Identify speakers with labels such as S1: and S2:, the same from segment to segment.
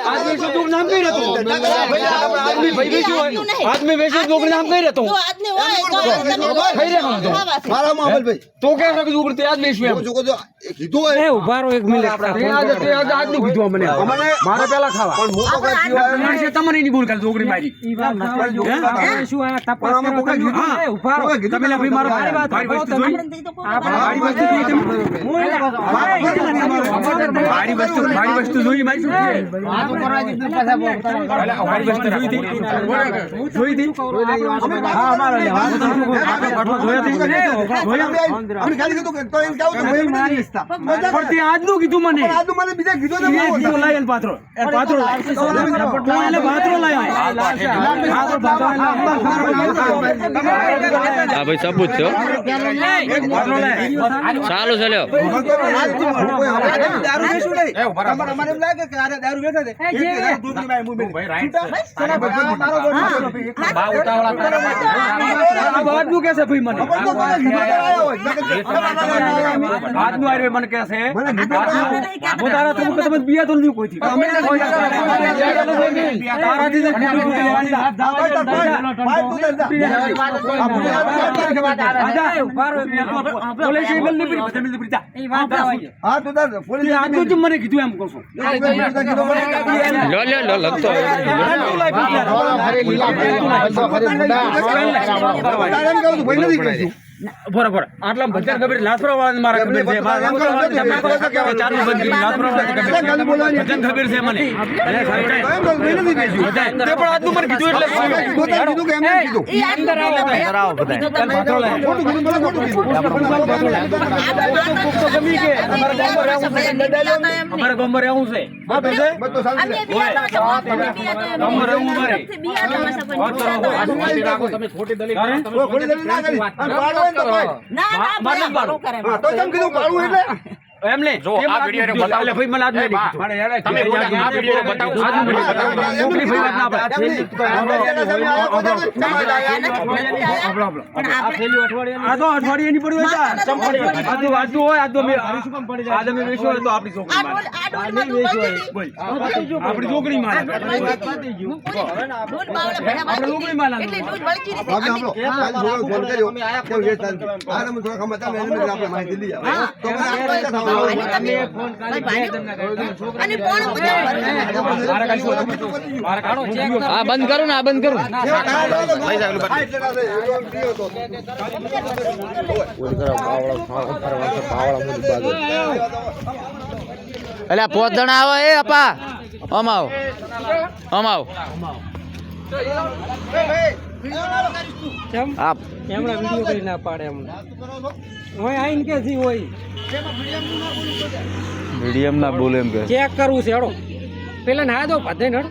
S1: आदमी से तू नाम कही रहतो आदमी भाई बेचो आदमी बेचो तो नाम कही रहतो
S2: तो आदमी હોય તો તમે
S1: ખાઈ રે હમ તો
S3: મારા મામલ ભાઈ
S1: તો કે રક દુગર તે આદમી છે
S3: જો જો કીધું હોય
S1: એ ઉભારો 1 મિનિટ તે આજનું કીધું મને મારે પેલા ખાવા
S3: પણ હું તો કઈ પીવા
S1: છે તમને ની બોલ કાલ દોગરી મારી ઈ વાત શું આ તપાસ કરો તમે એ ઉભારો તમે લે ભાઈ મારો મારી વાત ભાઈ વસ્તુ જોઈ આપણે મારી વસ્તુ જોઈ તમે મારી વસ્તુ જોઈ મારી શું આ તો કરવા દી પાછા મારી વસ્તુ જોઈ હતી હા મારો આપણે જોયા હતી
S3: અમે ખાલી કીધું કે તો એમ કેવું તો ભાઈ મારી રસ્તા
S1: પણ તે આજનું કીધું મને
S3: આજનું મને બીજા કીધું ને
S1: એ લાયન પાત્રો એ પાત્રો એટલે પાત્રો લાયા
S4: હા ભાઈ સબૂત છે ચાલુ છે લ્યો
S3: દારૂ બેસું નહીં અમારે એમ લાગે કે આરે દારૂ બેસે છે દૂધની ભાઈ મુંબઈ ભાઈ રાઈટ
S1: આ બાદનું કે છે ભાઈ મને આજનું આરે મને કે છે હું તારા તું કે તમે બિયા તો નહીં કોઈથી તારાથી
S3: હા તો દર પોલીસ
S1: આજનું જ મને કીધું એમ કહું છું
S4: લો લગતો
S1: બરાબર આટલા બધા ખબર લાથરો વાળા મારા ખબર છે ચાલુ બંધ લાથરો વાળા ખબર છે મને તે પણ આજનું મને કીધું એટલે
S3: કીધું કે એમ કીધું
S2: ઈ અંદર આવો
S1: અમારા ગામમાં રહેવું છે તમે ખોટી દલીલ
S3: તો કેમ કીધું પાડું એટલે
S1: એમને
S4: જો આ વિડિયો ને બતાવો
S1: ભાઈ મને આજ નહીં
S4: તમે બોલો આ વિડિયો બતાવો
S1: મોકલી ભાઈ વાત ના આ તો અઠવાડિયાની પડ્યું હતા આજુ હોય આજ તો મે શું કામ પડી જાય આજ અમે વેચો તો આપણી છોકરી મારે આપણી છોકરી મારે આપણી છોકરી મારે
S2: એટલે દૂધ વળકી રહે
S3: ફોન કર્યો અમે આયા કોઈ વેચતા આ નમ થોડા ખમતા મેં આપણે માહિતી લઈ આવે તો
S2: અને ફોન
S4: આ બંધ કરો ને આ બંધ કરો એટલે 5 જણા આવો એ અપા આમ આવો આપ
S1: એમણા વિડિયો કરી ના પાડે એમ હોય આઈન કે જી હોય
S4: મીડિયમ ના બોલે એમ કે
S1: ચેક કરવું છે હેડો પેલા ના દો બધે નડ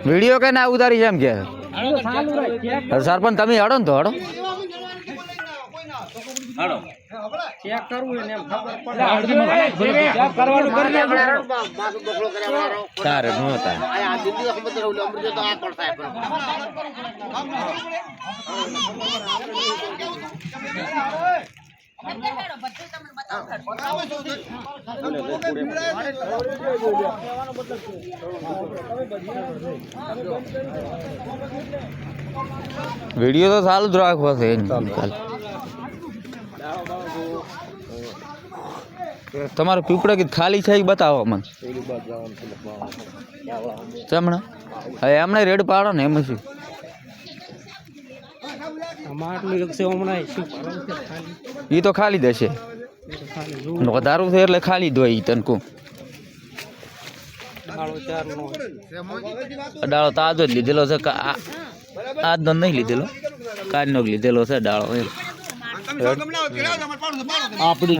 S4: વિડિયો કે ના ઉતારી છે એમ કે
S1: ચાલુ રહે ચેક
S4: સરપંચ તમે હડો ને તો હડો
S1: ચેક કરવું એને એમ ખબર પડે ચેક કરવાનું કરી લે
S4: તારે નો હતા વિડિયો તો ચાલુ જ રાખવો છે તમારો પીપળા કીધ ખાલી છે બતાવો મને ચમણા હવે એમણે રેડ પાડો ને એમ શું એ તો ખાલી દેશે વધારું છે એટલે ખાલી દો એ તને કહું ડાળો તાજો જ લીધેલો છે આજનો નહીં લીધેલો કાલનો જ લીધેલો છે ડાળો એમ આપણી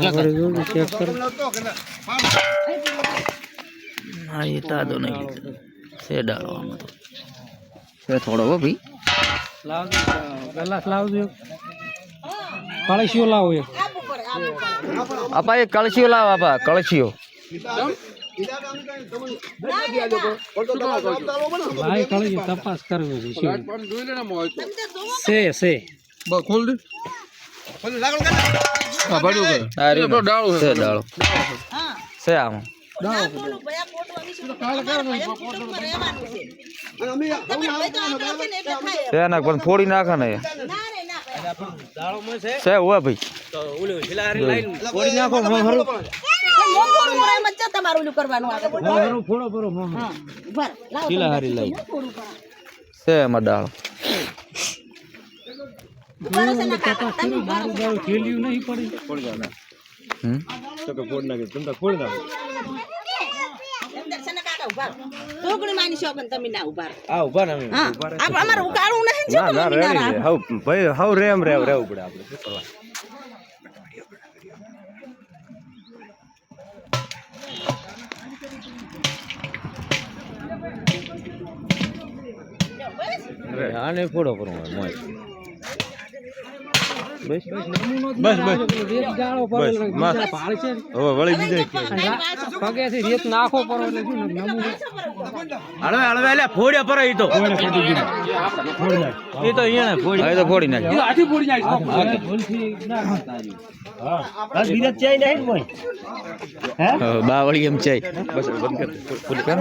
S4: હા એ તાજો નહીં લીધેલો છે ડાળો આમાં તો છે થોડો હો ભાઈ
S1: કળશીઓ લાવો
S4: આપા એ કળશીઓ લાવો આપા કળશીઓ
S1: ભાઈ કળશી તપાસ કરવી છે ખોલ દે
S3: બોલો લાગણ કર
S5: હા પડ્યું કે
S4: આ રહ્યું ને.
S5: ડાળું
S4: છે ડાળો
S2: હા
S4: છે આમાં
S2: ના બોલું ભાઈ આ ફોટો વિશે કાલે રહેવાનું છે
S3: અને અમે
S2: તમે ભાઈ તો આપણે છે ને એટલે થાય
S4: છે નાખ પણ ફોડી નાખે ને
S2: ના રે ના ભાઈ
S4: છે હોય ભાઈ
S1: ફોડી નાખો
S2: મોં મોરાય મત છે તમારું ઓલું કરવાનું આગળ
S1: ફોડો ફોડો
S2: હા ઉભા લાવ
S4: શીલા હારી લાવી.
S2: થોડું કરા
S4: છે એમાં ડાળો
S2: ઉભા રહેશે ને કાકા તમે ઉભા રહો.
S1: ખેલ્યું નહીં પડી
S4: હમ
S1: તો કે ફોડ નાખે તમે ફોડ નાખો
S2: અંદર છે ને કાકા ઉભા રહો. ઢોકળી માની શોખન તમે ના ઉભા રહો.
S1: આ ઉભા ના
S2: હા અમારે ઉકાળું નહીં છે
S1: ના ના
S2: તમે ના
S1: રેડી
S2: રાખો.
S1: હાવ ભાઈ હાવ રેમ રહેવું પડે આપણે શું કરવા આને ફોડો કરો મોય બસ બસ બસ હવે વળી બીજા
S2: પગેથી
S1: રેત નાખો પર એટલે શું નમૂનો હળવે હળવે એટલે ફોડ્યા પર ઈ તો ફોડ ઈ તો અહીંયા ફોડી
S4: હવે તો ફોડી નાખ
S1: ઈ આથી ફોડી નાખ ભૂલથી ના હા બસ બીજા ચાઈ નહીં મોય
S4: બાવળી એમ ચાઈ
S1: બસ બંધ કર